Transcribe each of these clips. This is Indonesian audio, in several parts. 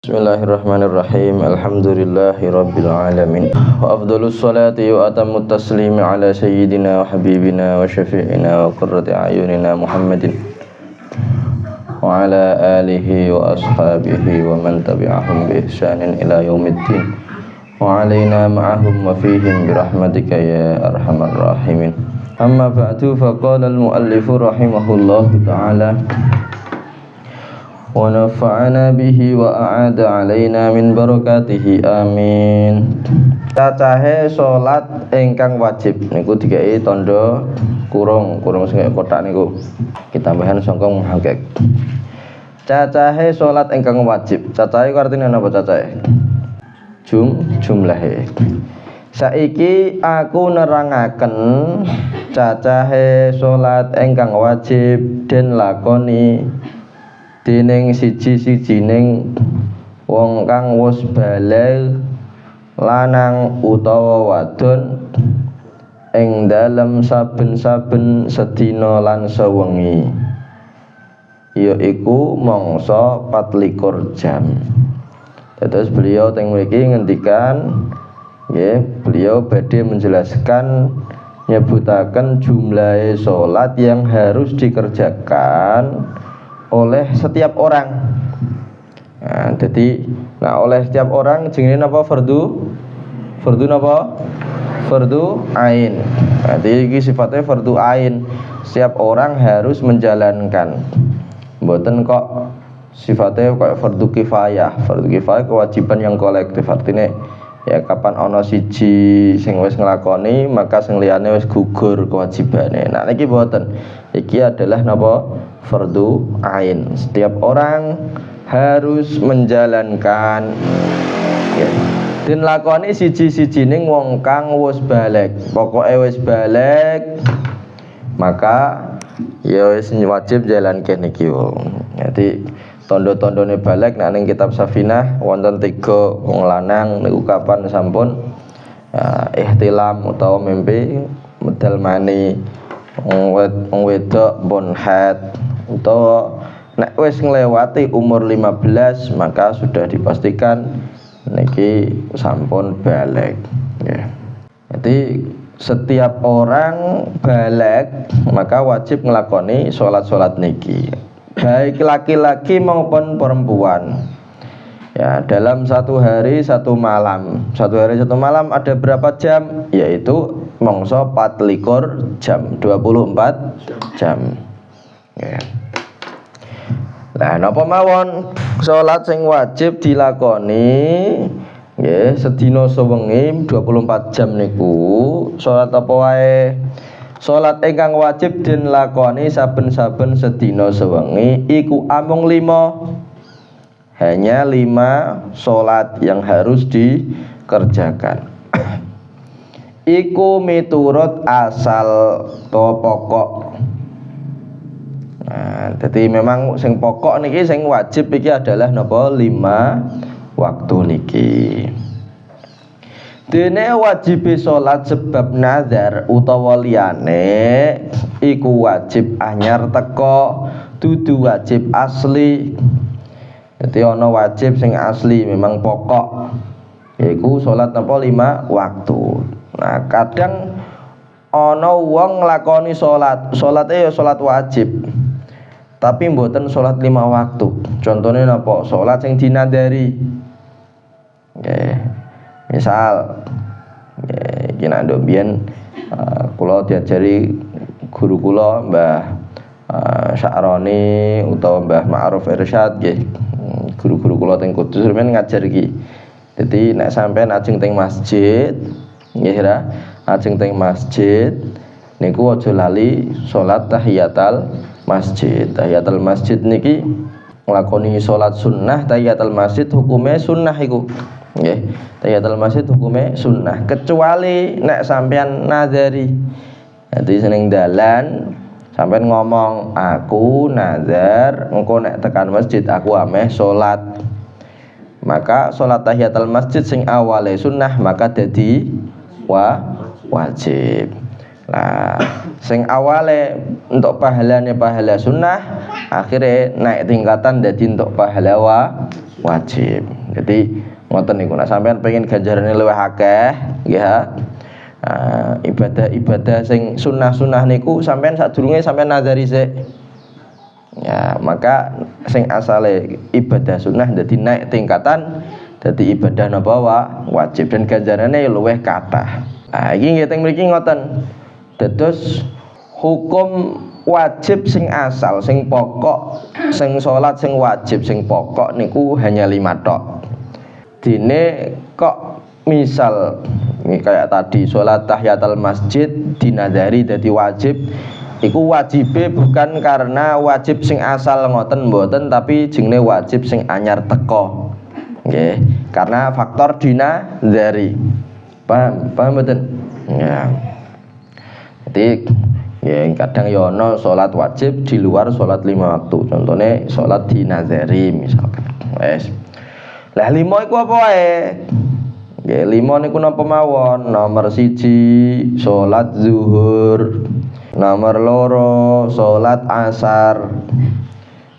Bismillahirrahmanirrahim. Alhamdulillahirabbil alamin. Wa afdhalus salati wa atammut taslimi ala sayyidina wa habibina wa syafi'ina wa qurrati a'yunina Muhammadin wa ala alihi wa ashabihi wa man tabi'ahum bi ihsanin ila yaumiddin wa alaina ma'ahum wa fihim bi rahmatika ya arhamar rahimin. Amma ba'du, faqala al-muallifu rahimahullahu ta'ala wa nafa'ana bihi wa a'ada alaina min barakatihi amin. Cacahe salat ingkang wajib niku dikai tanda kurung sing kotak niku kitambahan sangka muhakkik. Cacahe salat ingkang wajib, cacahe artine napa cacahe? Jumlahe. Saiki aku nerangaken cacahe salat ingkang wajib den lakoni dening siji-sijining wong kang wis baligh lanang utawa wadon ing dalem saben-saben sedina lan sewengi, yaiku mangsa 24 jam. Terus beliau teng mriki ngendikan nggih, beliau badhe menjelaskan nyebutaken jumlah salat yang harus dikerjakan oleh setiap orang. Nah, jadi oleh setiap orang jenenge napa? Fardu napa? Fardu ain. Jadi iki sifatnya fardu ain. Setiap orang harus menjalankan. Mboten kok sifatnya kayak fardu kifayah. Fardu kifayah kewajiban yang kolektif. Artinya ya kapan ana siji sing wis nglakoni maka sing liyane wis gugur kewajibane. Nah niki mboten. Iki adalah napa? Fardu ain. Setiap orang harus menjalankan ya. Den lakoni siji-sijining wong kang wis baligh. Pokoke wis baligh maka ya wis wajib jalanke niki wong. Jadi tondo-tondone baligh nek ning kitab Safinah wonten 3 wong lanang niku kapan sampun ihtilam utawa mimpi medal mani, wong wedok pun haid, utawa nek wis nglewati umur 15 maka sudah dipastikan niki sampun baligh ya. Jadi setiap orang baligh maka wajib nglakoni salat-salat niki, baik laki-laki maupun perempuan. Ya, dalam satu hari satu malam. Satu hari satu malam ada berapa jam? Yaitu mangsa 24 jam, 24 jam. Ya. Lah napa mawon salat sing wajib dilakoni nggih sedina sewengi 24 jam niku salat apa wae? Salat ingkang wajib den lakoni saben-saben sedina sewengi iku amung 5. Hanya 5 salat yang harus dikerjakan. Iku miturut asal to pokok. Nah, jadi memang sing pokok niki sing wajib iki adalah napa? 5 waktu niki. Dene wajib salat sebab nazar utawa liyane iku wajib anyar teko, dudu wajib asli. Jadi ana wajib sing asli memang pokok yaiku salat napa 5 waktu. Nah, kadang ana wong nglakoni salate ya salat wajib. Tapi mboten salat 5 waktu. Contohnya napa? Salat sing dinadari. Nggih. Misal nggih iki nek ndok biyen kula diajari guru kula Mbah Sya'roni utawa Mbah Ma'ruf Irsyad nggih. Guru-guru kula teng Kudus men ngajar iki. Dadi nek sampean ajeng teng masjid nggih ra, ajeng teng masjid niku aja lali salat tahiyatul masjid. Tahiyatul masjid niki nglakoni salat sunnah. Tahiyatul masjid hukume sunnah iku. Nggih. Tahiyatul masjid hukume sunnah kecuali nek sampean nazari. Dadi seneng dalan sampean ngomong aku nazar engko nek tekan masjid aku ameh salat. Maka salat tahiyatul masjid sing awale sunnah maka dadi wajib. Nah, sing awale untuk pahalane pahala sunnah, akhirnya naik tingkatan dadi untuk pahala wajib. Jadi ngoten niku nek sampean pengen ganjarane luwih akeh nggih ha. Ibadah-ibadah sing sunah-sunah niku sampean sadurunge sampean nazari sik. Ya, maka sing asale ibadah sunah dadi naik tingkatan dadi ibadah napa wajib dan ganjarane luwih kathah. Iki nggih teng mriki ngoten. Dados hukum wajib sing asal, sing pokok, sing salat sing wajib sing pokok niku hanya 5 tok. Dene kok misal ini kayak tadi salat tahiyatul masjid dinadari dadi wajib, iku wajibe bukan karena wajib sing asal ngoten mboten, tapi jenenge wajib sing anyar teko. Nggih, karena faktor dinadari. Paham mboten? Ya. Jadi ya kadang ya ana salat wajib di luar salat 5 waktu. Contohnya salat dinazari misalkan. Wes. Lah 5 iku apa wae? Nggih, 5 niku napa mawon? Nomor 1 salat zuhur. Nomor 2 salat asar.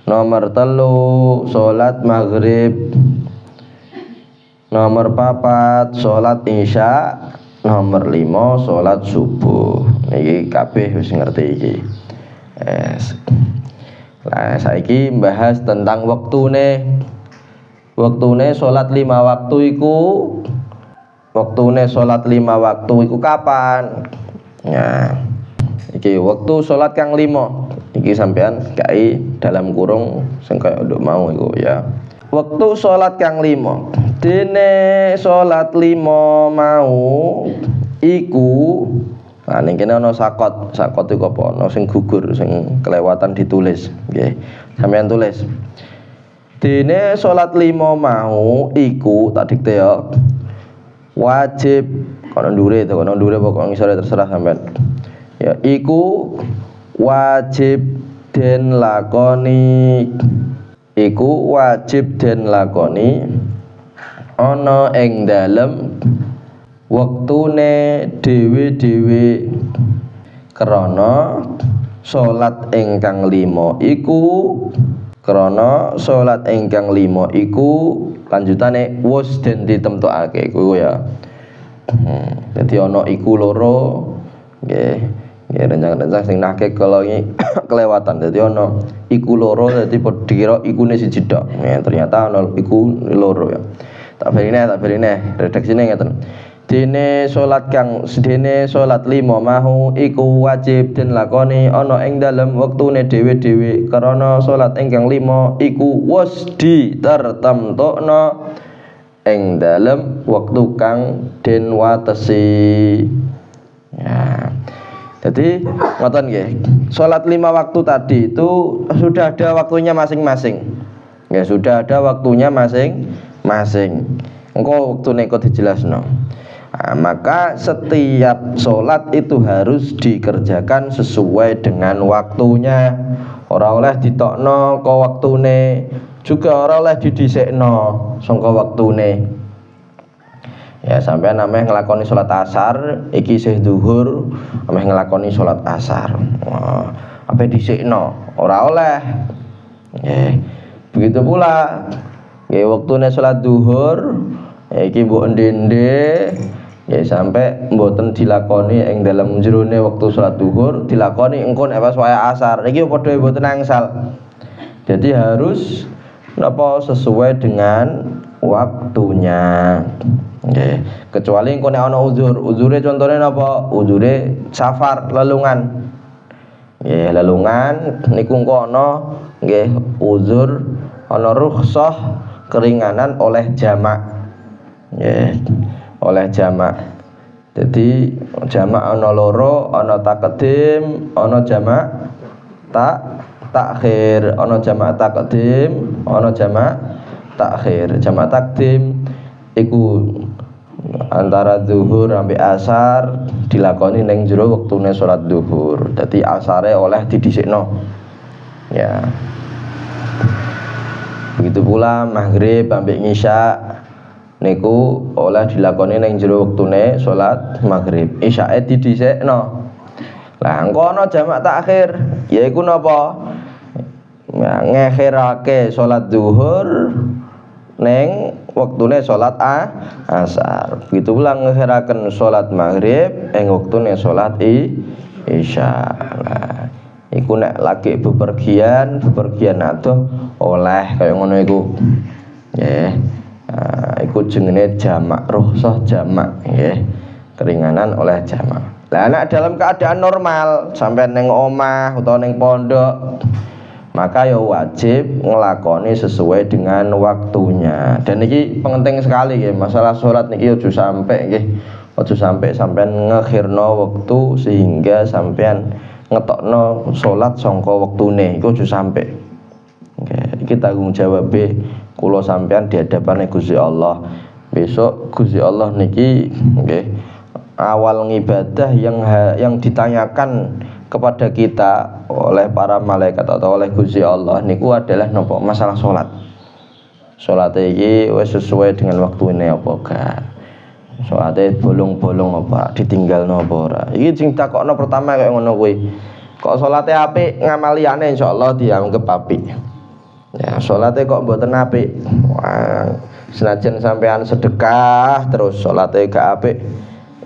Nomor 3 salat maghrib. Nomor 4 salat isya. Nomor 5 salat subuh. Niki kabeh wis ngerti iki. Yes. Lah saiki bahas tentang wektune. Wektune salat 5 waktu iku kapan? Nah, iki waktu salat kang 5. Iki sampean kai dalam kurung sing kaya nduk mau iku ya. Waktu salat kang 5. Dene salat 5 mau iku ning kene ana sakot iku apa? Ana sing gugur, sing kelewatan ditulis, nggih. Sampeyan tulis. Dene salat 5 mau iku tak dikte ya. Wajib kono ndure pokok ngisore terserah sampean. Ya iku wajib den lakoni. Iku wajib den lakoni ana ing dalem wektune dhewe-dhewe krana salat ingkang 5 iku lanjutane wis den ditemtokake iku ya. Dadi ana iku loro nggih. Nggih rencang-rencang sing nake kalau ini kelewatan. Dadi ana iku loro dadi dikira ikune siji tok. Ternyata ana iku loro ya. Tak berine redaksine ngeten. Dene salat 5 mau iku wajib den lakoni ana ing dalem wektune dhewe-dhewe karena salat ingkang 5 iku wis ditertemtokna ing dalem wektu kang den watesi. Ya. Jadi ngoten nggih. Salat 5 waktu tadi itu sudah ada waktunya masing-masing. Ya sudah ada waktunya masing-masing. Engko wektune kok dijelasno. Maka setiap sholat itu harus dikerjakan sesuai dengan waktunya. Ora oleh ditokno ka waktune, juga ora oleh didhisikno sangka waktune. Ya sampean ameh nglakoni sholat asar, iki isih zuhur, ameh nglakoni sholat asar. Apa dhisikno? Ora oleh. Begitu pula nggih waktune sholat zuhur, iki mbok ndende ya sampai mboten dilakoni ing dalam jerone wektu salat zuhur dilakoni engko nek pas waya asar iki padha mboten angsal. Jadi harus napa sesuai dengan waktunya. Nggih, kecuali engko nek ana uzure contone napa? Uzure safar lelungan. Nggih, lelungan niku engko ana nggih uzur ana rukhsah keringanan oleh jamak. Nggih. Oleh jamak. Jadi jamak ana loro, ana taqdim, ana jamak takhir, ana jamak taqdim, ana jamak takhir. Jamak taqdim iku antara zuhur sampai asar dilakoni ning jero wektune salat zuhur. Dadi asare oleh didhisikno. Ya. Begitu pula maghrib sampai isya niku oleh dilakoni ning jero wektune salat maghrib. Isyae didhisikno. Lah engko ana jamak takhir, yaiku napa? Ya ngekhirake salat zuhur neng wektune salat asar. Begitu pula ngakhiraken salat maghrib ing wektune salat isya. Nah, iku nek lagi bepergian adoh oleh kaya ngono iku. Nggih. Iku jenenge jamak, rukhsah jamak nggih. Keringanan oleh jamak. Lah nek dalam keadaan normal sampai neng omah utawa neng pondok, maka ya wajib ngelakoni sesuai dengan waktunya. Dan ini penting sekali nggih, masalah salat niki aja sampai nggih. Aja sampai sampean ngekhirno waktu sehingga sampean ngetokno salat sangka wektune, iku aja sampai. Nggih, iki tanggung jawabe kula sampean di hadapane Gusti Allah. Besok Gusti Allah niki nggih awal ngibadah yang ditanyakan kepada kita oleh para malaikat atau oleh Gusti Allah niku adalah napa masalah salat. Salat iki wis sesuai dengan waktune apa gak? Salate bolong-bolong apa ditinggalno apa ora? Iki sing takokno pertama kaya ngono kuwi. Kok salate apik ngamaliyane insyaallah dianggep apik. Ya, salate kok mboten apik. Wah, senajan sampean sedekah terus salate gak apik.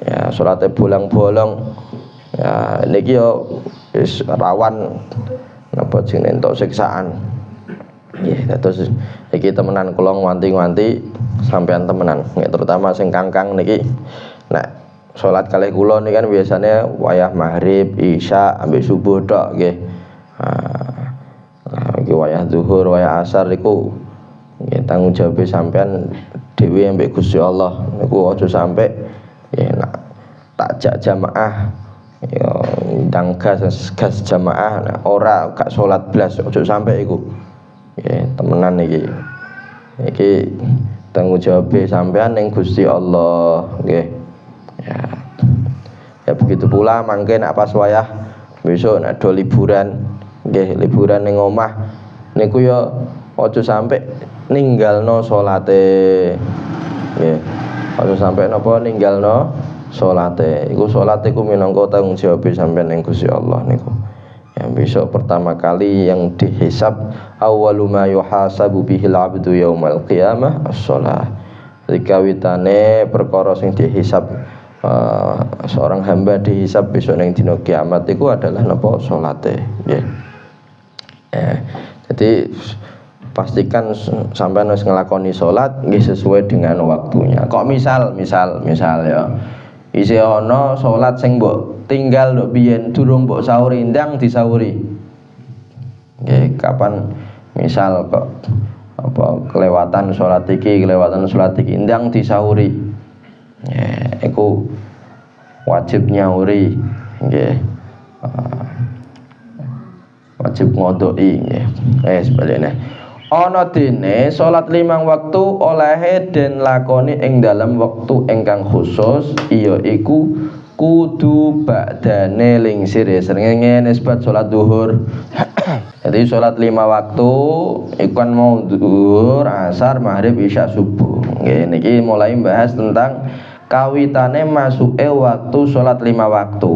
Ya, salate bolong-bolong. Ya, niki yo wis rawan napa jenenge entuk siksaan. Nggih, terus iki temenan kula nganti-nganti sampean temenan, terutama sing kangkang niki. Nek salat kalih kula niki kan biasanya wayah maghrib, isya, ambek subuh tok nggih. Iki wayah zuhur, wayah asar iku nggih tanggung jawab sampean dhewe ambek Gusti Allah. Niku aja sampe nggih nak takjak jamaah ya ndang gas jamaah nah, ora gak salat blas aja sampe iku. Nggih, temenan iki tanggung jawab sampean ning Gusti Allah nggih. Ya begitu pula mangke nek pas wayah besok nek do liburan nggih liburan ning omah niku ya aja sampe ninggalno salate nggih. Aja sampe napa ninggalno salate. Iku salate iku minangka tanggung jawab sampean ning Gusti Allah niku. Yang besok pertama kali yang dihisab awwalu ma yuhasabu bihil abdu yaumal qiyamah as-shalah. Dikawitane perkara sing dihisab seorang hamba dihisab besok ning dina kiamat iku adalah napa salate nggih. Jadi pastikan sampean wis nglakoni salat nggih sesuai dengan waktunya. Kok misal ya isih ana salat sing mbok tinggal nduk biyen durung mbok sahuri ndang disahuri. Nggih, kapan misal kok apa kelewatan salat iki ndang disahuri. Nggih, iku wajib nyauri nggih. Wajib ngodoi nggih. Sebaliknya ana dene salat 5 waktu olehe den lakoni ing dalam wektu ingkang khusus iya iku kudu ba'dane lingsir srengenge nisbat salat zuhur. Jadi salat 5 waktu iku kan mau zuhur, asar, maghrib, isya, subuh. Nggih niki mulai bahas tentang kawitane masuke waktu salat 5 waktu.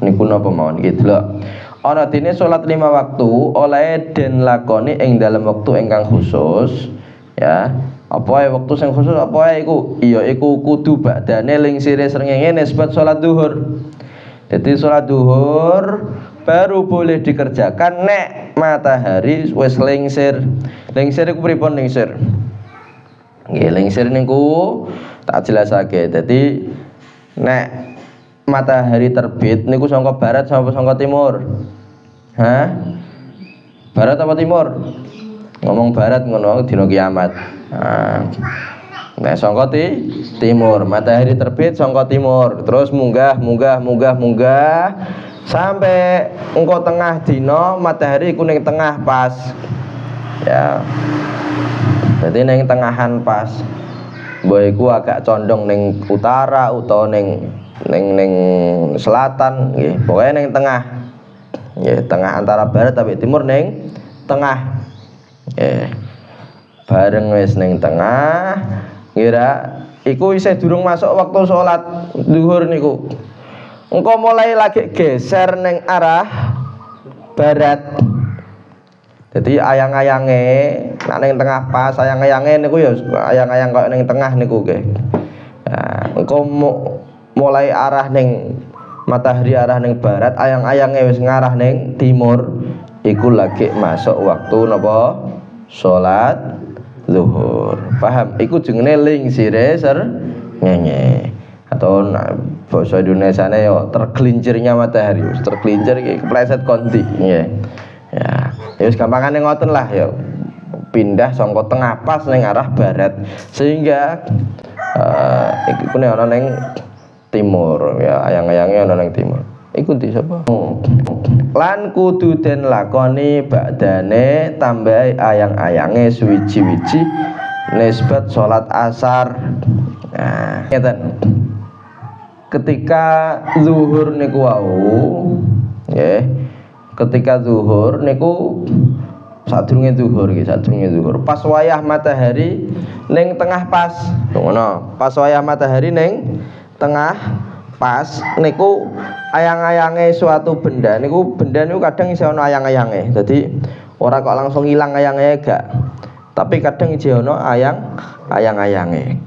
Niku napa mawon iki delok. Ana dene salat 5 waktu oleh den lakoni ing dalam wektu ingkang khusus ya. Apa ae wektu sing khusus apa ae iku? Iya iku kudu badane lingsire srengenge nisbat salat zuhur. Jadi salat zuhur baru boleh dikerjakan nek matahari wis lingsir. Lingsir iku pripun lingsir? Nggih, lingsir niku tak jelasake. Dadi nek matahari terbit niku saka barat sampai saka timur. Hah? Barat apa timur? Ngomong barat ngono dina kiamat. Nek saka timur, matahari terbit saka timur, terus munggah sampai engko tengah dina matahari iku ning tengah pas. Ya. Jadi ning tengahan pas. Mbok iku agak condong ning utara utawa ning selatan nggih, pokoke ning tengah. Nggih, tengah antara barat tapi timur ning tengah. Nggih. Bareng wis ning tengah, ngira iku isih durung masuk waktu salat zuhur niku. Engko mulai lagi geser ning arah barat. Jadi ayang-ayange nek ning tengah pas, ayang-ayange niku ya ayang-ayang kaya ning tengah niku nggih. Nah, engko mulai arah ning matahari arah ning barat, ayang-ayange wis ngarah ning timur, iku lagi masuk waktu napa? Salat zuhur. Paham? Iku jenenge lingsire srengenge. Atau bahasa Indonesiane yo tergelincirnya matahari, tergelincir iki kepleset kondi nggih. Ya, wis gampangane ngoten lah ya. Pindah saka tengah pas ning arah barat sehingga iku nek ana ning timur ya, ayang-ayange ana ning timur. Iku di sapa? Lan kudu den lakoni badane tambahi ayang-ayange suwiji-wiji nisbat salat asar. Nah, ngeten. Ketika zuhur niku wau nggih, ketika zuhur niku sadurunge zuhur pas wayah matahari ning tengah pas ngono, pas wayah matahari ning tengah pas niku ayang-ayange suatu benda niku kadang isih ana ayang-ayange. Dadi ora kok langsung ilang ayang-ayange gak, tapi kadang isih ana ayang-ayange.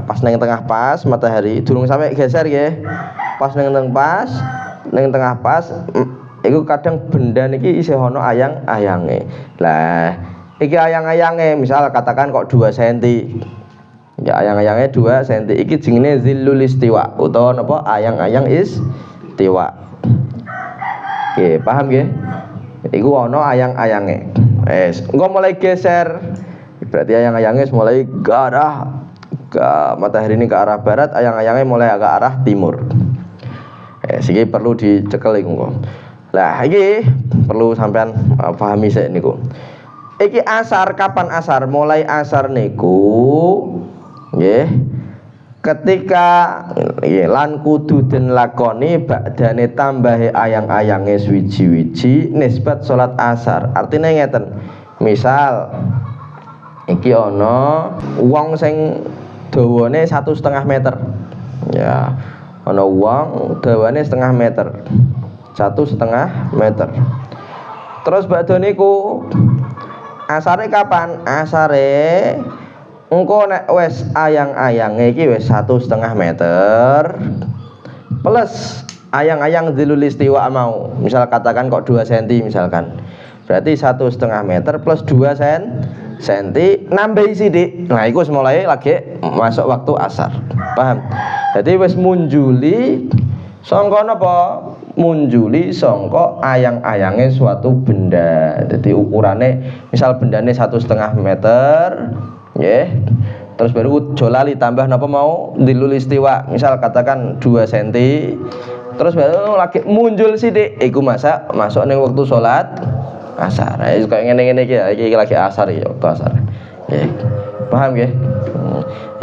Pas ning tengah pas matahari durung sampai geser nggih. Pas ning tengah pas iku kadang benda niki isih ana ayang-ayange. Lah, iki ayang-ayange misal katakan kok 2 cm. Ya ayang-ayange 2 cm. Iki jenenge zillul istiwa utawa napa ayang-ayang istiwa. Nggih, paham nggih? Iku ana ayang-ayange. Wes, engko mulai geser. Berarti ayang-ayange mulai ke arah matahari ini ke arah barat, ayang-ayangnya mulai ke arah timur. Iki perlu dicekel iku. Lah iki perlu sampean pahami sik niku. Iki asar, kapan asar? Mulai asar niku nggih ketika lan kudu den lakoni badane tambahe ayang-ayange suwiji-wiji nisbat salat asar. Artine ngeten. Misal iki ana wong sing dawane 1,5 meter. Ya, ana wong dawane 0,5 meter. 1,5 meter. Terus badhe niku asare kapan? Asare engko nek wis ayang-ayange iki wis 1,5 meter plus ayang-ayang dzilul istiwa mau. Misal katakan kok 2 cm misalkan. Berarti 1,5 meter plus 2 cm nambahi sithik. Nah, iku mulai lagi masuk waktu asar. Paham? Jadi wis munjuli sangka napa? Munjuli sangka ayang-ayange suatu benda. Jadi ukurane misal bendane 1,5 meter, nggih. Terus baru jolali tambah napa mau dzilul istiwa. Misal katakan 2 cm. Terus baru lagi muncul sithik, iku masuk ning wektu salat asar. Kayak ngene-ngene iki ya, iki lagi asar ya, waktu asar. Nggih. Paham nggih?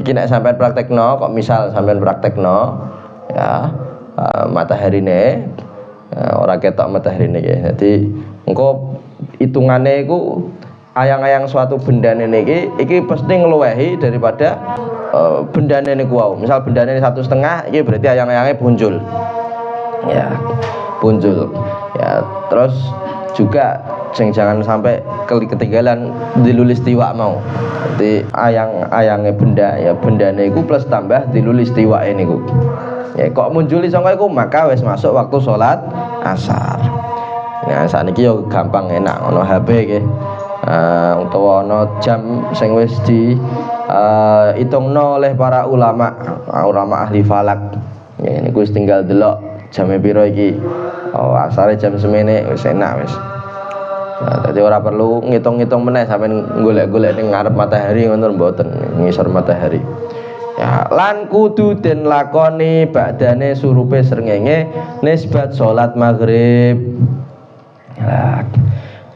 Iki nek sampean praktekno, kok misal sampean praktekno ya mataharine ora ketok mataharine nggih. Dadi engko hitungane iku ayang-ayang suatu bendane niki iki pasti ngluwehi daripada bendane niku wau. Misal bendane 1,5 iki berarti ayang-ayange punjul. Ya, punjul. Ya, terus juga jangan sampai ketinggalan dzilul istiwa mau. Jadi ayang-ayange benda ya bendane iku plus tambah dzilul istiwae niku. Ya kok munjuli sangka iku maka wis masuk waktu salat asar. Nah, sakniki yo gampang enak ono HP nggih. Utawa ono jam sing wis di hitungno oleh para ulama ahli falak. Ya niku wis tinggal delok jame piro iki. Oh, asare jam semene wis enak wis. Nah, dadi ora perlu ngitung-ngitung meneh sampean golek-golek ning ngarep matahari ngono mboten, ngisor matahari. Ya, lan kudu den lakoni badane surupe srengenge nisbat salat maghrib. Ya.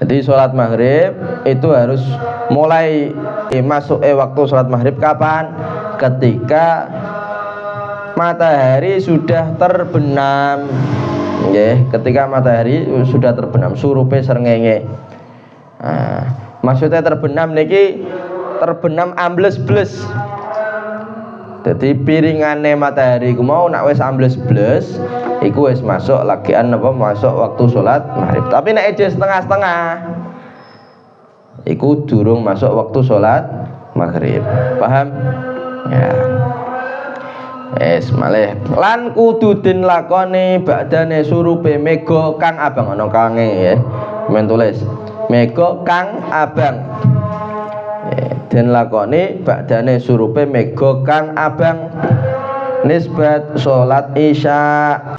Jadi salat maghrib itu harus mulai masuk waktu salat maghrib kapan? Ketika matahari sudah terbenam. Nggih, ketika matahari sudah terbenam surupe srengenge. Maksudnya terbenam niki terbenam ambles-bles. Jadi piringane matahari ku mau nak wis ambles-bles iku wis masuk lagian apa masuk waktu sholat maghrib. Tapi nek eje setengah-setengah iku durung masuk waktu sholat maghrib. Paham? Ya. Malih lan kudu den lakoni badane surupe mega kang abang ana kange ya. Men tulis mega kang abang. Den lakoni badane surupe mega kang abang. Nisbat sholat isya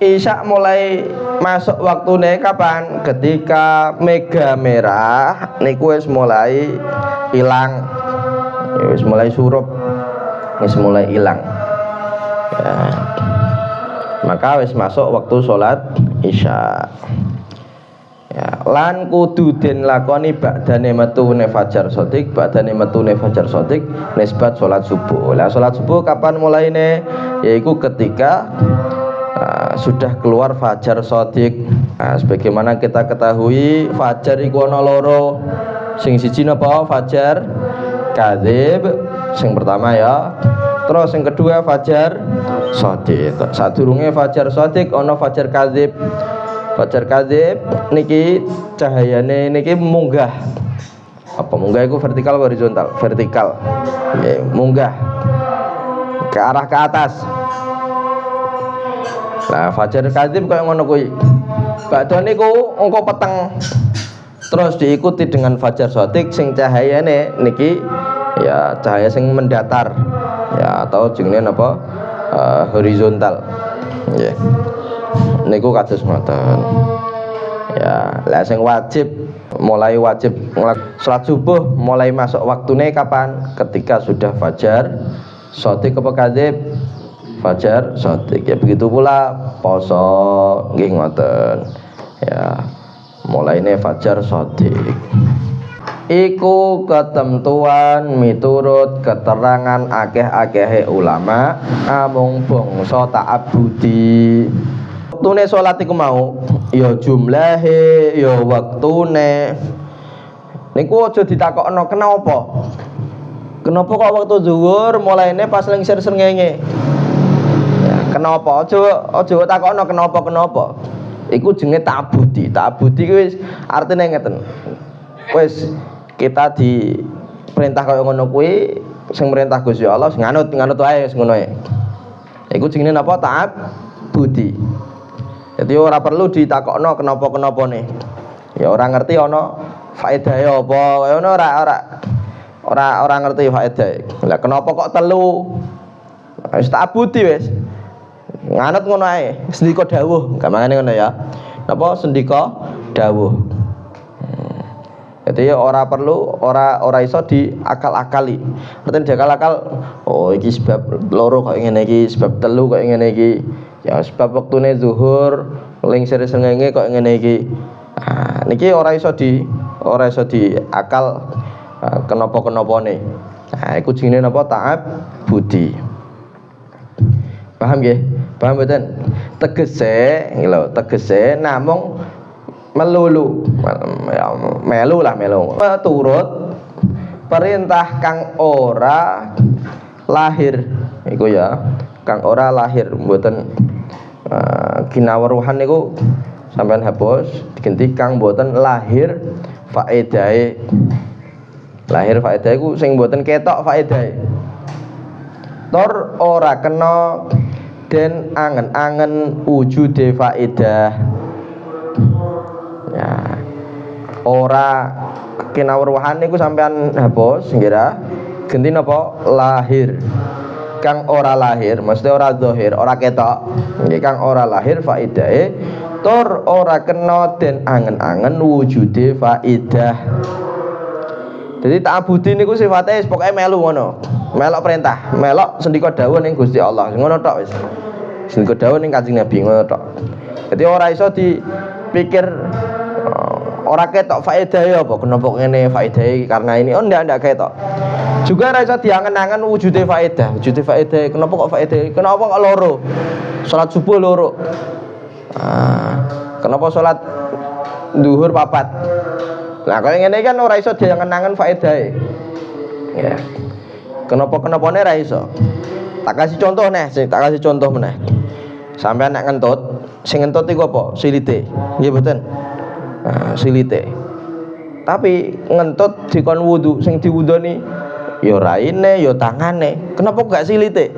mulai masuk waktune kapan? Ketika mega merah niku wis mulai ilang, wis mulai surup, wis mulai ilang ya. Maka wis masuk waktu sholat isya ya. Lan kudu den lakoni ba'dane metune fajar shadiq, ba'dane metune fajar shadiq nisbat sholat subuh. Lah sholat subuh kapan mulaine? Yaitu ketika sudah keluar fajar shadiq. Sebagaimana kita ketahui fajar iku ana loro. Sing siji napa? Fajar kadzib sing pertama ya. Terus yang kedua fajar shadiq. Sadurunge fajar shadiq ana fajar kadzib. Fajar kadzib niki cahayane niki munggah. Apa munggah itu vertikal atau horizontal? Vertikal. Nggih, munggah ke arah ke atas. Nah, fajar kadzib kaya ngono kuwi. Badhe niku engko peteng. Terus diikuti dengan fajar shadiq sing cahayane niki ya cahaya sing mendatar. Ya atau jenenge napa? Horizontal. Nggih. Niku kados ngoten. Ya, lah sing wajib salat subuh mulai masuk waktune kapan? Ketika sudah fajar shadiq apa kadzib? Fajar shadiq. Ya begitu pula poso nggih ngoten. Ya, mulaine fajar shadiq. Iku ketentuan miturut keterangan akeh-akehe ulama amung bangsa ta'abbudi. Waktune salat iku mau ya jumlahe ya waktune niku aja ditakokno kenapa kok waktu zuhur mulaine pas lengser srengenge ya, kenapa aja takokno kenapa iku jenenge ta'abbudi. Ta'abbudi kuwi wis artine ngeten wis kita diperintah kaya ngono kuwi sing merintah Gusti Allah nganut wae ngono ae iku jenenge napa? Ta'abbudi. Jadi ora perlu ditakokno kenapa-kenapane. Ya ora ngerti ana faedahe apa, kaya ngono ora ngerti faedahe. Lah kenapa kok telu? Wis ta'abbudi wis. Nganut ngono ae, sendika dawuh, gamangane ngono ya. Napa sendika dawuh. Jadi ora perlu ora iso diakal-akali. Artinya diakal-akal, oh iki sebab loro kok ngene iki, sebab telu kok ngene iki. Ya sebab waktune zuhur lengser srengenge kok ngene iki. Niki ora iso diakal kenapa-kenapane. Iku jenenge napa? Ta'abbudi. Paham nggih? Paham mboten? Tegese namung melu turut perintah kang ora lahir iku ya kang ora lahir mboten ginaweruhan niku sampean hapus diganti kang mboten lahir faedahe ku sing mboten ketok faedahe tur ora kena den angen-angen wujude faedah ya ora kinawruhan niku sampean hapus ngira ganti napa lahir kang ora lahir mesti ora zahir ora ketok nggih kang ora lahir faidahe tur ora kena den angen-angen wujude faidah. Jadi ta'abbudi niku sifate pokoke melu ngono melok perintah melok sendika dawuh ning Gusti Allah ngono tok wis sendika dawuh ning Kanjeng Nabi ngono tok. Jadi ora iso dipikir ora ketok faedahe apa kenapa ngene faedahe karena ini ndak ketok. Juga ora iso diangen-angen wujude faedah kenapa kok faedahe kenapa kok loro salat subuh loro kenapa salat zuhur papat. Nah kalau ngene kan ora iso diangen-angen faedahe ya kenapa-kenapane ora iso Tak kasih contoh meneh. Sampeyan nek ngentut, sing ngentut iku apa? Silite. Nggih mboten? Nah, silite. Tapi ngentut dikon wudu, sing diwudoni ya raine, ya tangane. Kenapa gak silite?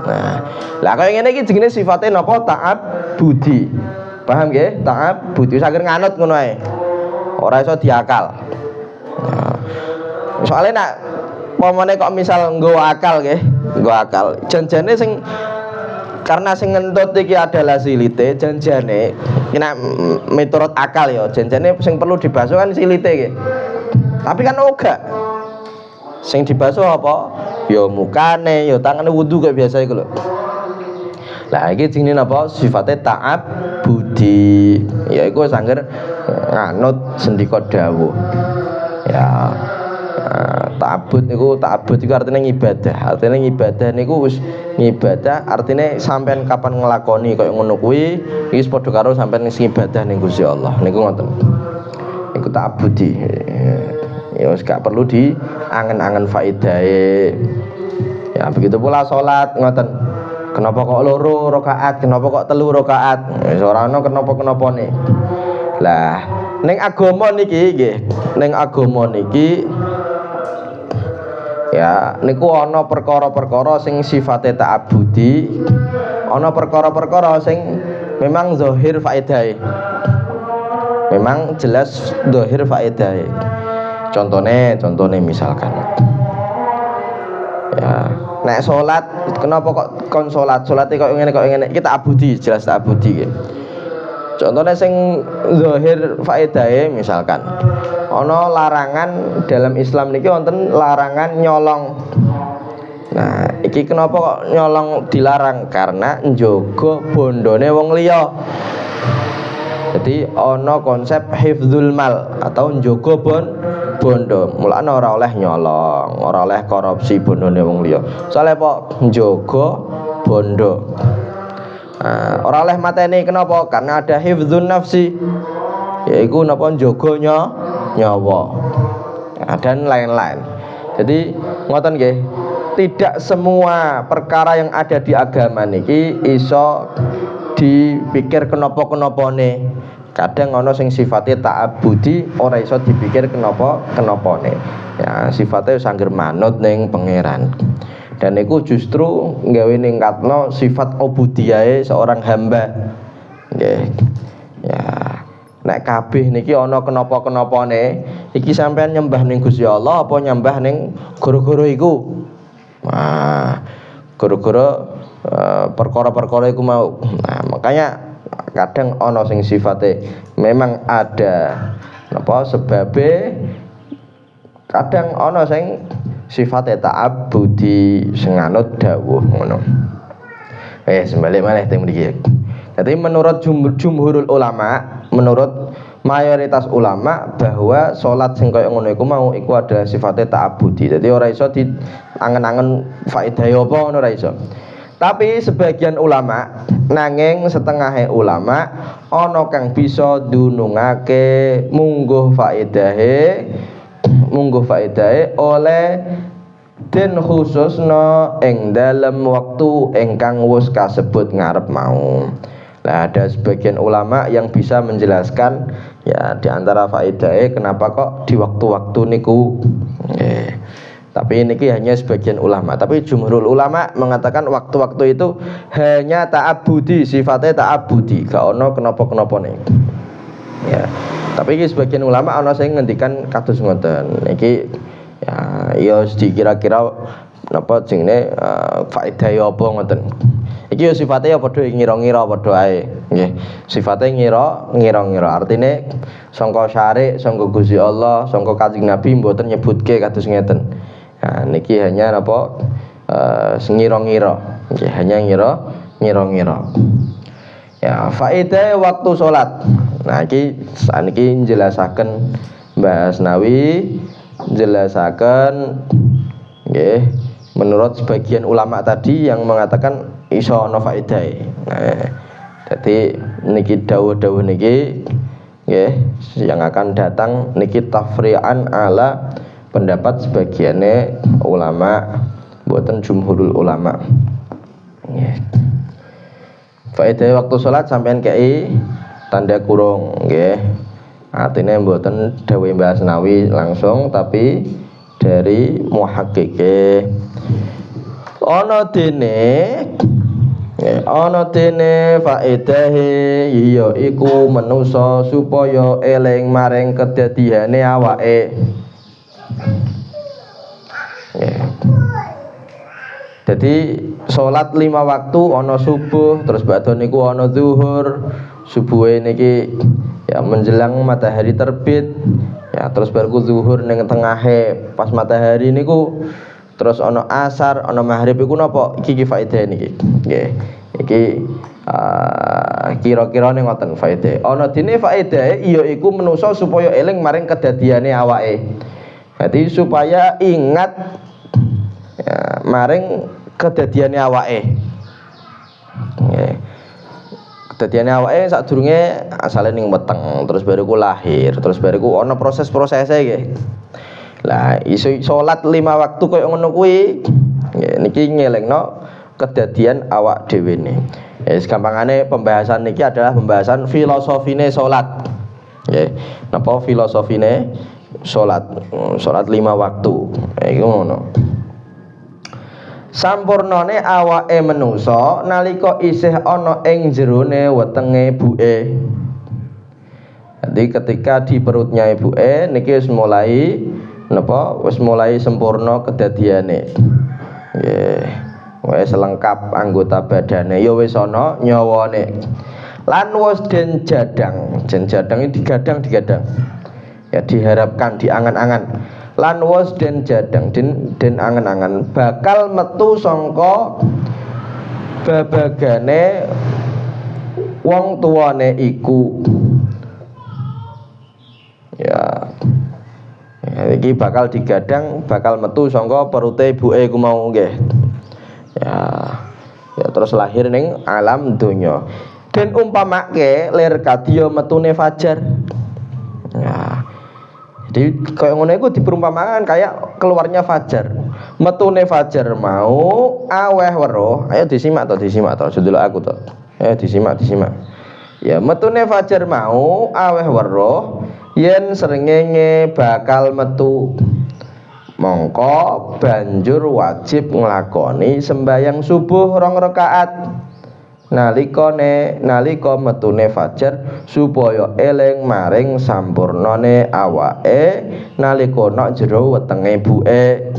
Nah, lah kaya ngene iki jenenge sifate napa? Ta'ab budi. Paham nggih? Ta'ab budi saged nganut ngono ae. Ora iso diakal. Nah, soalnya nak pomone kok misal nggawa akal nggih, nggawa akal. Janjane sing karena sing ngentut iki adalah silite, janjane kena miturut akal ya, janjane sing perlu dibasuh kan silite nggih. Tapi kan ora. Sing dibasuh apa? Ya mukane, ya tangane wudu kayak biasa iku lho. Lah iki jenenge napa? Sifate ta'ab budi. Ya iku sangger nganut sendika dawuh. Ya ta'abbud niku artinya ngibadah. Artinya ngibadah niku wis ngibadah artinya sampean kapan nglakoni kaya ngono kuwi iki padha karo sampean ngibadah ning Gusti Allah. Niku ngoten. Iku ta'abbudi. Ya wis gak perlu diangen-angen faedahe. Ya begitu pula salat ngoten. Kenapa kok loro rakaat? Kenapa kok telu rakaat? Wis ora ana kenapa-kenapane. Lah, ning agama niki nggih, ning agama niki ya niku ana perkara-perkara sing sifate ta'abbudi, ana perkara-perkara sing memang zahir faedahe. Memang jelas zahir faedahe. Contone misalkan ya nek salat kenapa kok kon salate kok ngene iki ta'abbudi, jelas ta'abbudi nggih. Contohnya sing zahir faedahe misalkan ana larangan dalam Islam niki wonten larangan nyolong. Nah, iki kenapa kok nyolong dilarang? Karena njogo bondone wong liya. Jadi ana konsep hifdzul mal atau njogo bondo. Mulane ora oleh nyolong, ora oleh korupsi bondone wong liya. Soale kok njogo bondo. Ora oleh mateni kenapa? Karena ada hifdzun nafsi. Yaiku napa njogo nyawa. Dan lain-lain. Jadi ngoten nggih. Tidak semua perkara yang ada di agama niki iso dipikir kenapa-kenapane. Kadang ana sing sifatnya ta'abbudi ora iso dipikir kenapa-kenapane. Ya, sifatnya sangger manut ning pangeran. Dan itu justru nggawe ningkatno sifat ubudiyahe seorang hamba. Nggih. Ya. Nek kabeh niki ana kenapa-kenapane, iki sampean nyembah ning Gusti Allah apa nyembah ning guru-guru iku? Wah, guru-guru perkara-perkara iku mau. Nah, makanya kadang ana sing sifate memang ada napa sebabe, kadang ana sing sifate ta'abbudi sing anut dawuh ngono. Sembalik maneh teng mriki. Jadi menurut jumhurul ulama, menurut mayoritas ulama bahwa salat sing kaya ngono iku mau iku adalah sifate ta'abbudi. Jadi ora iso diangen-angen faedahe apa ngono ora iso. Tapi sebagian ulama, nanging setengahe ulama ana kang bisa dunungake mungguh faedahe oleh den khususna ing dalem wektu ingkang wis kasebut ngarep mau. Nah, ada sebagian ulama yang bisa menjelaskan ya di antara faedahe kenapa kok di waktu-waktu niku. Tapi ini hanya sebagian ulama. Tapi jumhurul ulama mengatakan waktu-waktu itu hanya ta'abbudi, sifatnya ta'abbudi, gak ono kenapa-kenapa nih. Ya. Tapi ini sebagian ulama ono sing ngendikan kados ngoten. Iki ya dikira-kira napa jenenge faedahe apa ngoten. Iki ya sifatnya ya padha ngira-ngira padha ae. Nggih. Sifate ngira-ngira. Artine sangka syarek, sangka Gusti Allah, sangka Kanjeng Nabi mboten nyebutke kados ngeten. Nah, niki hanya napa ngira-ngira. Nggih, hanya ngira-ngira. Ya, faedah waktu salat. Nah, iki saniki njelasaken Mbah Asnawi njelasaken nggih menurut sebagian ulama tadi yang mengatakan iso ana faedahe. Nah, jadi niki dawuh-dawuh niki nggih yang akan datang niki tafri'an ala pendapat sebagiannya ulama mboten jumhurul ulama. Nggih. Faedah waktu salat sampean kei tanda kurung nggih. Artinya mboten dawuh Mbah Asnawi langsung tapi dari muhakkike. Ana dene faedahe ya iku manusa supaya eling maring kedadiane awake. Jadi salat 5 waktu ana subuh, terus badhe niku ana zuhur. Subuhe niki ya menjelang matahari terbit. Ya terus baru zuhur ning tengahe pas matahari niku. Terus ana asar, ana maghrib iku napa? Iki faedah niki. Nggih. Iki kira-kirane ngoten faedah. Ana dene faedahe ya iku manusa supaya eling maring kedadiane awake. Dadi supaya ingat ya, maring kedadiane awake. Nggih. Kedadiane awake sadurunge asale ning weteng, terus bariku lahir, terus bariku ana proses-prosese nggih. Lah iso salat 5 waktu koyo ngono kuwi niki ngelingno kedadian awak dhewe ne. Wis gampangane pembahasan niki adalah pembahasan filosofine salat. Nggih. Napa filosofine salat? Salat 5 waktu. Iku ngono. Sampurnane awake manungsa nalika isih ana ing jerone wetenge ibuke. Jadi ketika di perutnya ibuke niki wis mulai wis mulai sempurna kedadiane. Nggih. Wis lengkap anggota badane ya wis ana nyawane. Lan wis den jadang iki digadang. Ya diharapkan diangan-angan. Lan wis den jadang den angan-angan bakal metu sangka babagane wong tuane iku. Ya iki bakal digadang bakal metu sangka perute ibuke iku mau nggih. Ya terus lahir ning alam donya. Den umpamake lir kadya metune fajar. Ya. Jadi kayak ngono iku diperumpamakan kayak keluarnya fajar. Metune fajar mau aweh weruh. Ayo disimak to sedelok aku to. Ayo disimak. Ya metune fajar mau aweh weruh yen srengenge bakal metu. Mongko banjur wajib nglakoni sembahyang subuh 2 rakaat. Nalika metune fajar supaya eling maring sampurnane awake nalika ana jero wetenge ibuke.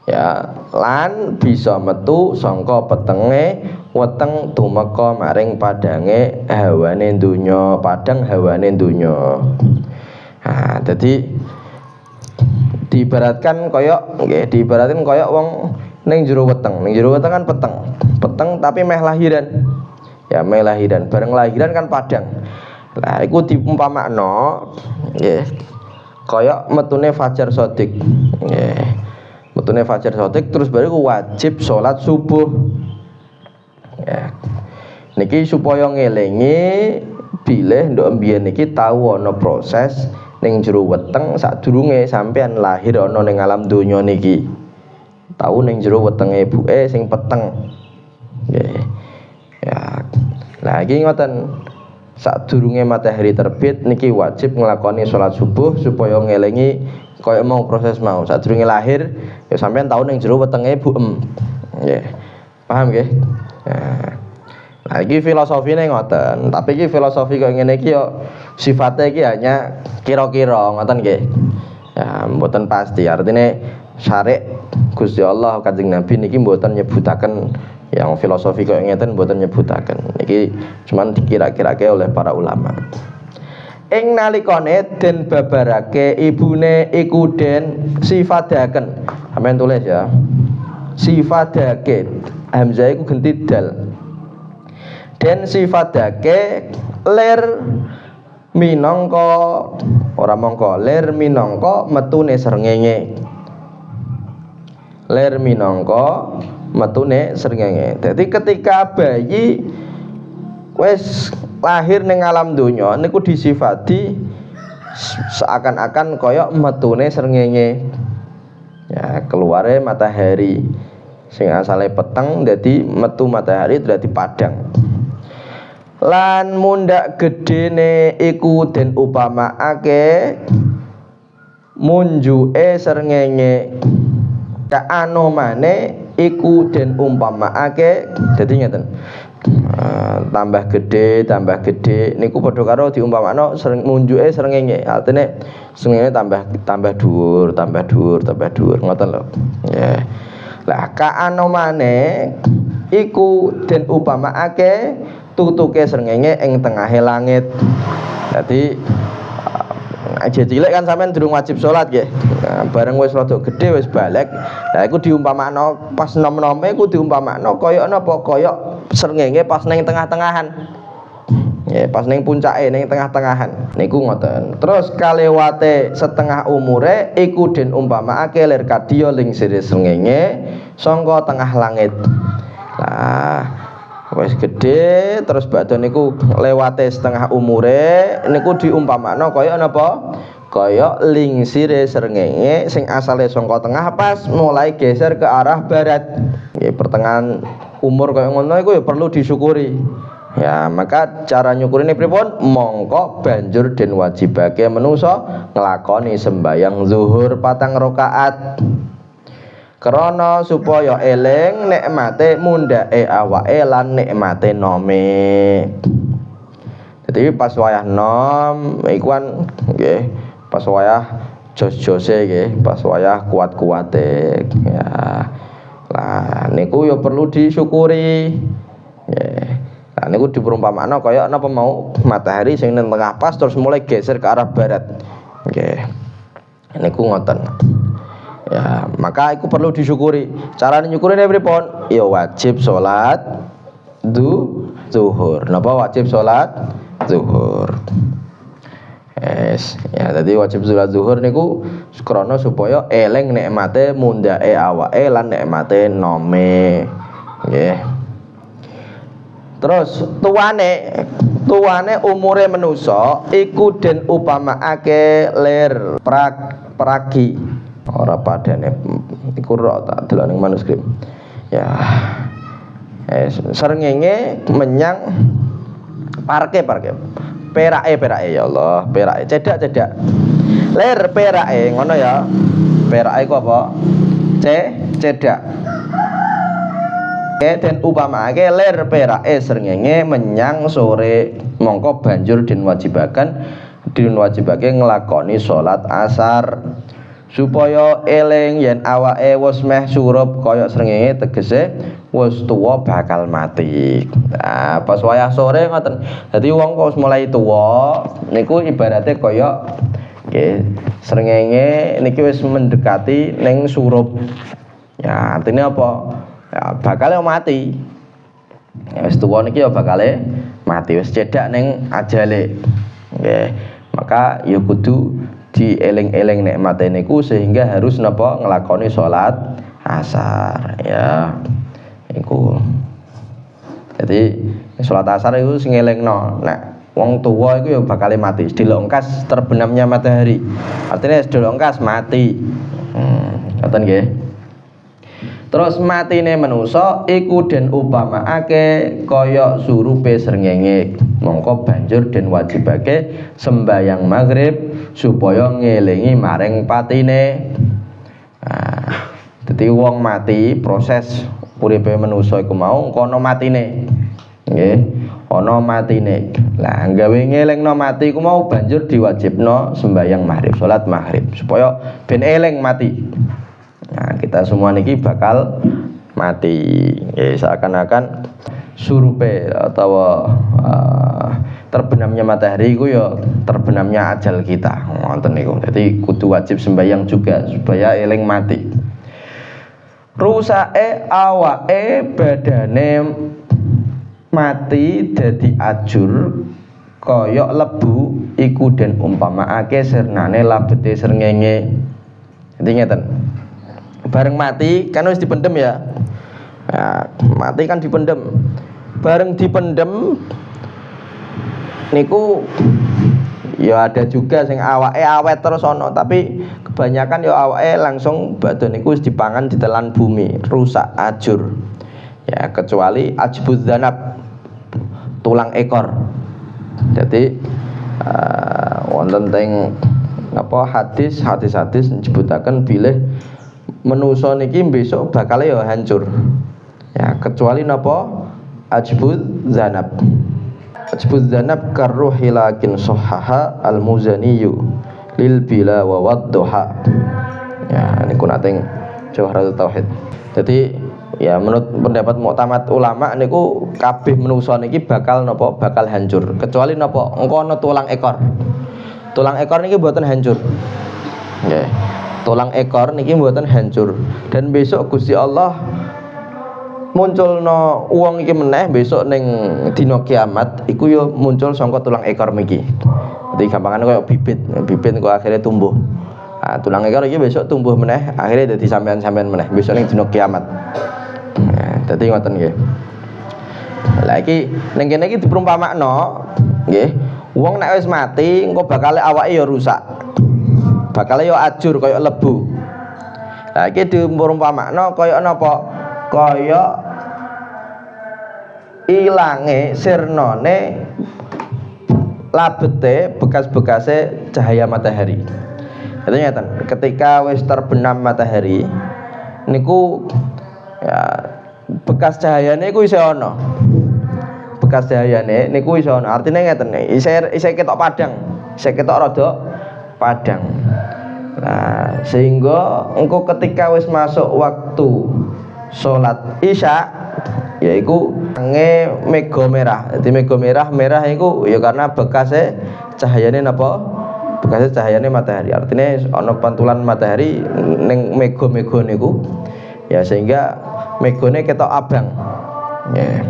Ya, lan bisa metu sangka petenge weteng tumeka maring padange hawane donya, padang hawane donya. Nah, jadi diibaratkan koyok wong ning jero weteng kan peteng tapi meh lahiran. Ya meh lahiran, bareng lahiran kan padang. Lah iku diumpamakno nggih koyok metune fajar shadiq. Nggih. Metune fajar shadiq terus bariku wajib salat subuh. Ya. Niki supaya ngelingi bilih nduk mbiyen niki tau ana proses ning jero weteng sadurunge sampean lahir ana ning alam donya niki. Tau ning jero wetenge ibuke sing peteng. Nggih. Ya. Lah iki ngoten sadurunge matahari terbit niki wajib nglakoni salat subuh supaya ngelingi kaya mau proses mau. Sadurunge lahir ya sampean tau ning jero wetenge ibuem. Nggih. Paham nggih? Nah, iki filosofine ngoten, tapi iki filosofi kok ngene iki yo sifate iki hanya kira-kira ngoten nggih. Ya, mboten pasti. Artine syarek Gusti Allah Kanjeng Nabi niki mboten nyebutaken yang filosofi kok ngeten mboten nyebutaken. Niki cuman dikira-kirake oleh para ulama. Ing nalikane den babarake ibune iku den sifadaken. Sampeyan tulis ya. Sifadake. Hamzah iku genti dal. Den sifadake lir minangka ora mongko lir minangka metune srengenge. Lir minangka metune srengenge. Dadi ketika bayi wis lahir ning alam donya niku disifati seakan-akan kaya metune srengenge. keluare matahari. Sing asale peteng dadi metu matahari dadi padang. Lan mundhak gedene iku den upamaake munjuke srengenge kaanomane iku den umpamaake dadi ngeten. Tambah gede niku padha karo diumpamakno munjuke srengenge. Artine srengenge tambah dhuwur ngoten lho. Nggih. Lah kaanomane iku den umpamaake tutuke srengenge ing tengahe langit. Dadi aja cilik kan sampean durung wajib salat nggih. Nah, bareng wis rada gedhe wis balik. Lah iku diumpamakno pas nom-nome iku diumpamakno kaya napa kaya srengenge pas ning tengah-tengahan. Nggih, pas ning puncake ning tengah-tengahan. Niku ngoten. Terus kalewate setengah umure iku den umpamakake lir kadya lingsire srengenge sangka tengah langit. Lah wis gedhe terus badhe niku lewate setengah umure niku diumpamakno kaya napa kaya lingsire srengenge sing asale saka tengah pas mulai geser ke arah barat. Nggih, pertengahan umur kaya ngono iku ya perlu disyukuri. Ya, maka cara nyukurine pripun? Mongko banjur den wajibake manusa nglakoni sembayang zuhur 4 rakaat. Krana supaya eling nikmate mundhake awake lan nikmate nome. Jadi pas wayah nom iku kan nggih pas wayah jos-jose nggih, pas wayah kuat-kuate. Ya. Lah niku ya perlu disyukuri. Nggih. Lah niku diperumpamakno kaya napa mau matahari sing nang tengah pas terus mulai geser ke arah barat. Nggih. Niku ngoten. Ya, maka itu perlu disyukuri. Cara nyukurine pripun? Ya wajib salat zuhur. Napa wajib salat zuhur? Ya tadi wajib salat zuhur niku krana supaya eling nikmate mundhake awake lan nikmate nome. Nggih. Terus tuane umure manusa iku den upamakake lir pragi. Ora padane iku rak tak delok ning manuskrip. Ya. Srengenge menyang parke. Perake ya Allah, perake cedak. Lir perake ngono ya. Perake ku apa? Cedak. Den upamake lir perake srengenge menyang sore mongko banjur den wajibake nglakoni salat asar. Supaya eling yen awake wis meh surup kaya srengenge tegese wis tuwa bakal mati. Nah, pas wayah sore ngoten. Dadi wong kok mulai tuwa niku ibarate kaya nggih srengenge niki wis mendekati ning surup. Ya, artine apa? Ya bakal mati. Ya wis tuwa niki ya bakale mati wis cedak ning ajale. Nggih. Maka ya kudu dieling-eling nikmate niku sehingga harus napa nglakoni salat asar ya iku. Jadi salat asar itu sing elingno nek wong tuwa iku ya bakal mati sedelok engkas terbenamnya matahari. Artinya sedelok engkas mati. Ngoten nggih. Terus matine manusa iku den upamaake kaya surupe srengenge. Mongko banjur den wajibake sembayang maghrib supaya ngelingi maring patine. Nah, dadi wong mati proses uripe manusa iku mau kono matine. Nggih, ana matine. Lah gawe ngelingno mati iku mau banjur diwajibno sembayang maghrib, salat maghrib supaya ben eling mati. Nah, kita semua niki bakal mati. Seakan-akan surupe atau terbenamnya matahari itu ya terbenamnya ajal kita. Ngoten niku. Jadi kudu wajib sembahyang juga supaya eling mati. Rusake awake badane mati dadi ajur kaya lebu iku den umpamaake sirnane labete srengenge. Dadi ngeten. Bareng mati kan wis dipendem ya. Nah, mati kan dipendem. Bareng dipendem niku Ya ada juga sing awake awet terus ono, tapi kebanyakan ya awake langsung badan iku wis dipangan ditelan bumi, rusak, ajur. Ya kecuali ajbuz zanab, tulang ekor. Jadi wonten teng apa hadis nyebutaken bilih manusa niki besok bakal ya hancur. Ya kecuali napa ajbuz zanab. Ajbuz zanab karruhi lakin sahhaha al-Muzaniyu lil bila wa wadduha. Ya niku nateng Jawharatul Tauhid. Jadi ya menurut pendapat muktamad ulama niku kabeh manusa niki bakal napa bakal hancur kecuali napa engko ana tulang ekor. Tulang ekor niki mboten hancur. Nggih. Tulang ekor niki mboten hancur dan besok Gusti Allah munculno wong iki meneh besok ning dina kiamat iku yo muncul saka tulang ekor niki. Dadi gampangane koyo bibit kok akhirnya tumbuh. Nah, tulang ekor iki besok tumbuh meneh akhirnya dadi sampean-sampean meneh besok ning dina kiamat. Nah, dadi ngoten nggih. Lah iki ning kene iki diperumpamakno nggih, wong nek wis mati engko bakal awake ya rusak. Bakal ya ajur kaya lebu. Lah iki diperumpamakno kaya napa? Kaya ilange sirnane labete bekas-bekase cahaya matahari. Katanya ketika wis terbenam matahari niku ya bekas cahayane iku isih ana. Bekas cahayane niku isih ana. Artine ngeten isih ketok padang, isih ketok rada padang. Nah, sehingga engko ketika wis masuk waktu salat Isya yaiku nge mega merah. Dadi mega merah iku ya karena bekase cahayane napa? Bekase cahayane matahari. Artinya ana pantulan matahari ning mega-mega niku. Ya sehingga megane ketok abang. Ya.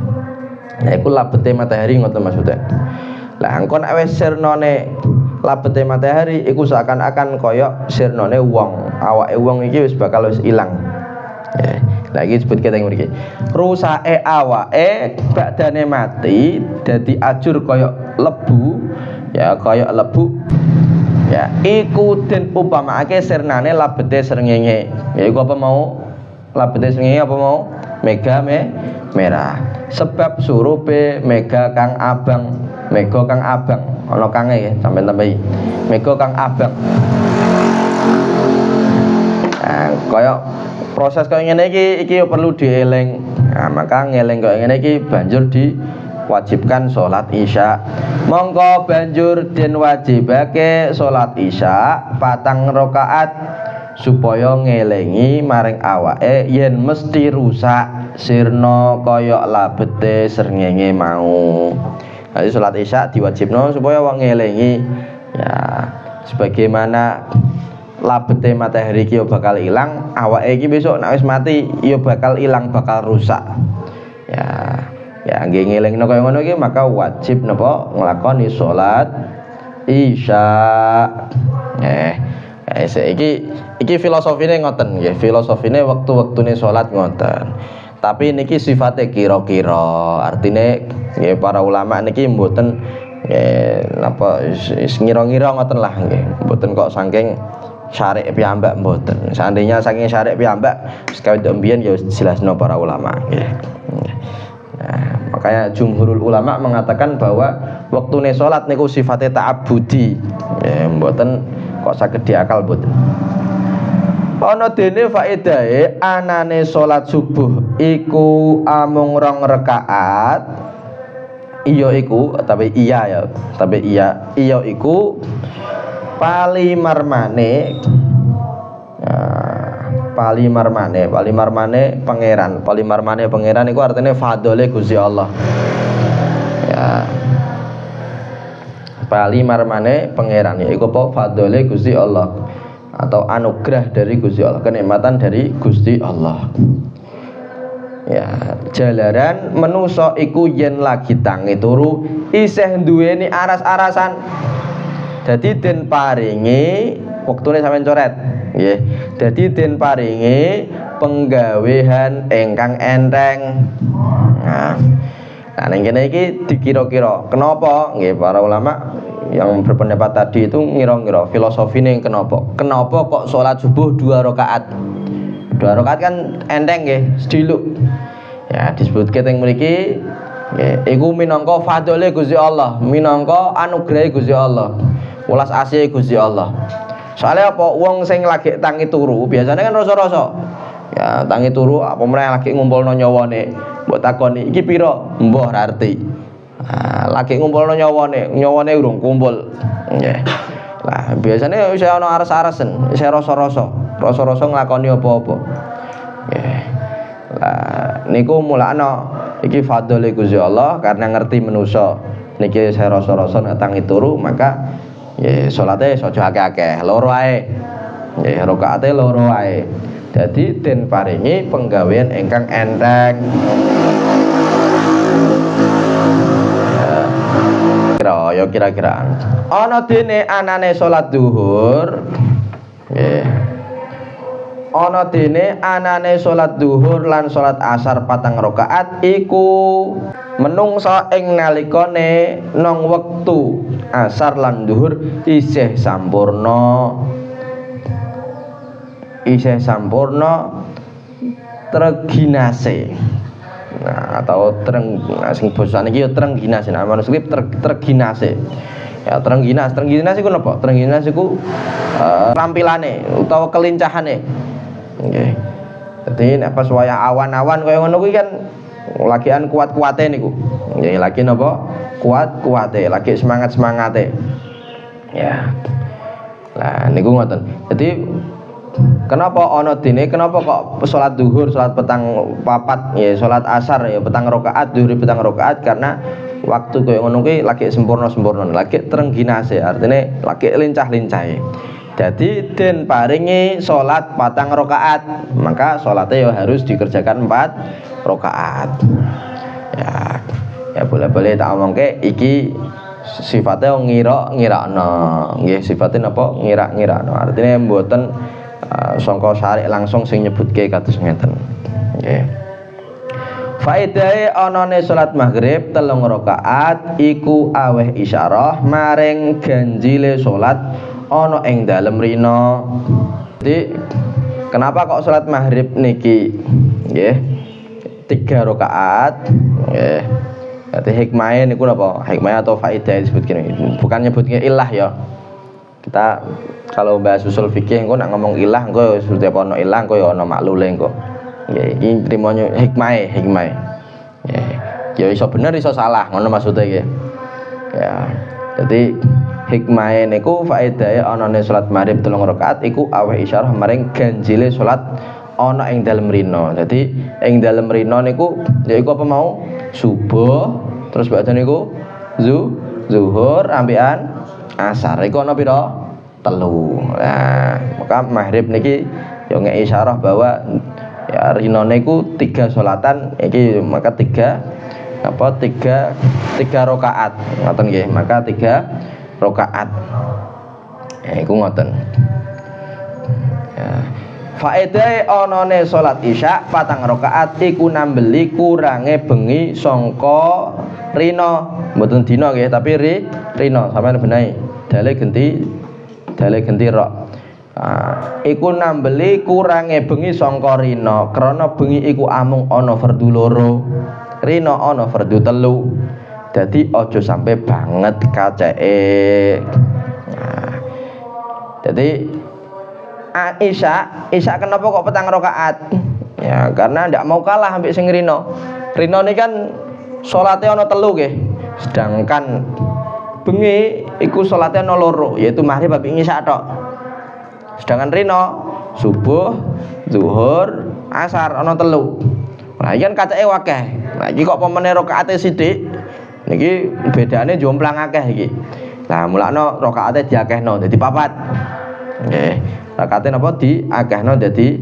Nah, iku labete matahari ngoten maksudnya. Lah engko nek wis sirnane labete matahari iku seakan-akan kaya sirnane wong. Awake wong iki wis bakal wis ilang. Ya. Lagi sebut kita yang mriki. Rusake awake badane mati dadi ajur kaya lebu, ya kaya lebu. Ya, iku den umpamake sirnane labete srengenge. Ya iku apa mau? Labete srengenge apa mau? Mega merah. Sebab surupe mega kang abang. Mega kang abang. Ana kange ya, sampeyan tambahi. Mega kang abang. Nah, kaya proses kaya ngene iki perlu dieling. Nah, maka ngeling kaya ngene iki banjur diwajibkan salat Isya. Mongko banjur den wajibake salat Isya 4 rakaat supaya ngelengi maring awake yen mesti rusak sirna kaya labete srengenge mau. Jadi salat Isya diwajibno supaya wong ngelengi ya sebagaimana labete matahari iki bakal ilang, awake iki besok nek wis mati ya bakal ilang, bakal rusak. Ya nggih ngelingno kaya ngono iki maka wajib napa nglakoni salat Isya. Iki filosofine ngoten nggih, filosofine wektu-wektune salat ngoten. Tapi niki sifate kira-kira. Artine nggih para ulama niki mboten napa ngira-ngira ngoten lah nggih. Mboten kok saking syarek piyambak mboten. Seandainya saking syarek piyambak sekawit mbiyen ya jelasno para ulama nggih. Nah, makanya jumhurul ulama mengatakan bahwa wektune salat niku sifatnya ta'abbudi. Ya mboten kok saged diakal mboten. Ana dene faedahe anane salat subuh iku amung 2 rakaat. Iya iku tapi iya iku palimarmane pangeran iku artinya fadhole Gusti Allah. Ya. Palimarmane pangeran iku apa fadhole Gusti Allah atau anugerah dari Gusti Allah, kenikmatan dari Gusti Allah. Ya, jalaran manusa iku yen lagi tangi turu isih duweni aras-arasan. Dadi den paringi wektune sampeyan coret nggih. Dadi den paringi penggawean ingkang enteng. Nah ning kene iki dikira-kira kenapa nggih para ulama yang berpendapat tadi itu ngira-ngira filosofine kenapa? Kenapa kok sholat subuh 2 rakaat? 2 rakaat kan enteng nggih, sediluk. Ya disebut keteng mriki nggih, iku minangka fadhole Gusti Allah, minangka anugrahe Gusti Allah. Welas asih Gusti Allah. Soalnya apa wong sing lagi tangi turu biasanya kan rasa-rasa. Ya tangi turu apa meneh lagi ngumpulno nyawane. Mbok takoni iki pira? Mbah ra arti. Nah, lagi ngumpulno nyawane urung kumpul. Nggih. Lah biasanya wis ana ares-aresen, wis rasa-rasa nglakoni apa-apa. Nggih. Lah niku mulakno iki fadhole Gusti Allah karena ngerti manusa niki saya rasa-rasa nek tangi turu maka ya salate aja akeh-akeh, loro ae. Nggih, rakaate loro ae. Dadi den paringi penggawean ingkang enteng. Ya kira-kira. Ana dene anane salat zuhur. Nggih. Ana dene anane salat zuhur lan salat asar 4 rakaat iku menungsa ing nalikane nang wektu asar lan zuhur isih sampurna treginase. Nah, atau sing basa niki ya trengginase. Nah, manuskrip treginase. Ya trengginase iku napa? Trengginase iku tampilane utawa kelincahane. Nggih. Dadi nek pas wayah awan-awan kaya ngono kuwi kan lagian kuat-kuate niku. Nggih, lagi napa? Kuat-kuate, lagi semangat-semangate. Ya. Lah niku ngoten. Jadi kenapa ana dene kenapa kok salat zuhur, salat petang papat ya salat asar ya petang rakaat, zuhur petang rakaat karena waktu kaya ngono kuwi lagi sempurna, lagi trengginase, artinya lagi lincah-lincahe. Jadi den paringi salat 4 rakaat, maka salatnya ya harus dikerjakan 4 rakaat. Ya boleh-boleh tak omongke iki sifatnya ngira-ngirakno. Nggih, sifatnya napa? Ngira-ngirakno. Artinya mboten sangka syarek langsung sing nyebutke kados ngeten. Nggih. Faedahe anane salat maghrib 3 rakaat iku aweh isyarah maring ganjile salat ana ing dalem rina. Jadi kenapa kok salat maghrib niki nggih 3 rakaat nggih. Dadi hikmahe niku napa? Hikmah atau faedah disebut kene. Bukan nyebutke ilah ya. Kita kalau bahas usul fikih engko nak ngomong ilah engko setiap ana ilah engko ya ana maklule engko. Nggih, iki trimonya hikmahe. Nggih. Ya iso bener iso salah, ngono maksudnya nggih. Ya. Jadi hikmahe niku faedahe anane salat maghrib 3 rakaat iku aweh isyarah maring ganjile salat ana ing dalem rina. Jadi ing dalem rina niku yaiku apa mau? Subuh, terus badhe niku zuhur ambekan asar. Iku ana pira? 3. Nah, maka maghrib niki yo ngek isyarah bahwa ya rinane iku 3 salatan iki maka 3 rakaat. Ngoten nggih, maka 3 rakaat. Ya iku ngoten. Ya. Faedahe anane salat isya 4 rakaat iku nambeli kurange bengi sangka rina, mboten dina nggih, tapi rina sampeyan benahi. Dale genti rok. Iku nambeli kurange bengi sangka rina, krana bengi iku amung ana fardhu 2, rina ana fardhu 3. Dadi aja sampai banget kaceke. Jadi Isya kenapa kok 4 rakaat? Ya karena ndak mau kalah ambek sing rina. Rina ini kan salatnya ana 3 nggih. Sedangkan bengi iku salatnya ana 2 yaitu maghrib ambek isya tok. Sedangkan rina subuh, zuhur, asar ana 3. Nah iki kan kacake akeh. Nah iki kok pemene rakaate sithik. Niki bedane jomplang akeh iki. Nah mulakno rakaate diakehno dadi 4. Nggih. Rakaate napa diakehno dadi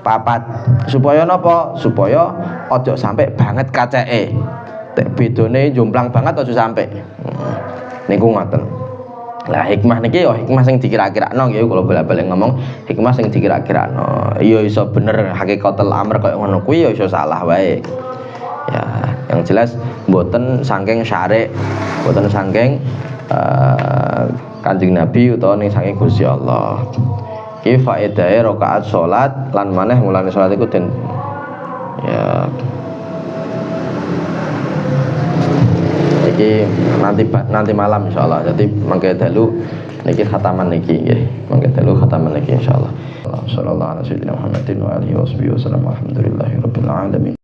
4 supaya napa? Supaya aja sampai banget kaceke. Tek bedone jomplang banget aja sampai. Niku ngoten. Lah hikmah niki ya hikmah sing dikira-kirakno nggih kula balik-balik ngomong hikmah sing dikira-kirakno. Ya iso bener hakikatul amr kaya ngono kuwi ya iso salah wae. Ya, yang jelas mboten saking syarek, mboten saking Kanjeng Nabi utawa ning saking Gusti Allah. Iki faedahe rakaat salat lan maneh mulane salat iku den ya iki nanti malam insyaallah. Jadi mangke dalu niki khataman niki nggih. Mangke dalu khataman niki insyaallah. Sallallahu alaihi wasallam Muhammadin wa alihi wasallam. Alhamdulillahirabbil alamin.